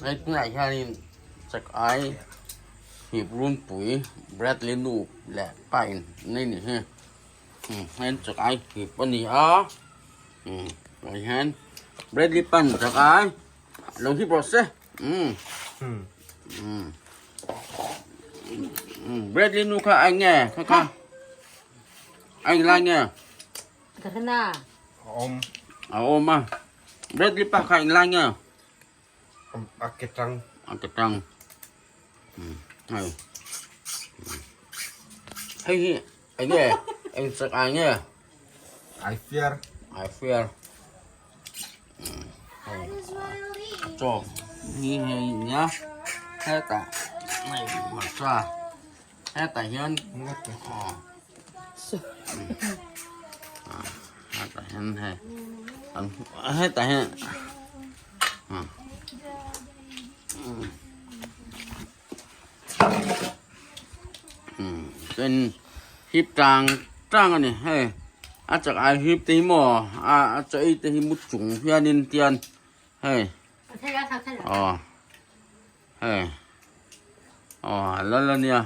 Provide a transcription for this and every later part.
ไอ้ไหนแค่นี้จากไอ้หีบรุ่นปุ๋ยแบรดเลนูและไปนี่นี่ฮะเห็นจากไอ้หีบวันนี้ไอ้เห็นแบรดลิปันจากไอ้ลงที่โปรเซสแบรดเลนูค่ะไอ้เงี้ยค่ะไอ้ไรเงี้ยKarena om mah bread lipat kain langnya Aketang aketang ayo hey ini insek aja I fear cok ini ya heta này mặt ra heta nhân heta nhân hay heta nhânเป็นฮิปจางอันนี้เฮ้อาจจะไอฮิปตีหม้ออาจจะไอตีมุดจุงเพียนินเตียนเฮ้อ๋อเฮ้อ๋อแล้วเนี่ย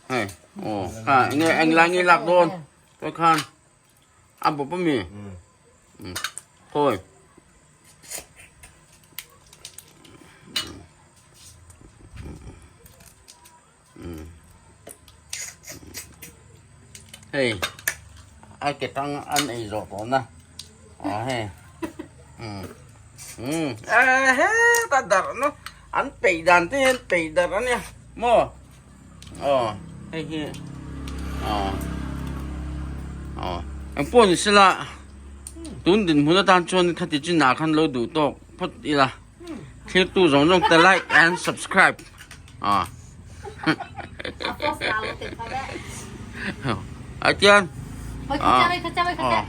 เฮ้โอ้ค่ะเงี้ยเอ็งไรเงี้ยหลักโดนตัวคันบอกไม่มีโอ้ยเฮ้ยไอ้เก็บตังอันไอ้รถนะเฮ้เฮ้ตัดดาร์เนาะอันไปดันที่ไปดาร์เนี่ยมั่วเฮ้อันปนสิละตุนดินหัวตาชนขัดจินหนาคันเราดูตกพอดีละคลิปตู้ส่งแต่ like and subscribeอาจารย์ Kacau.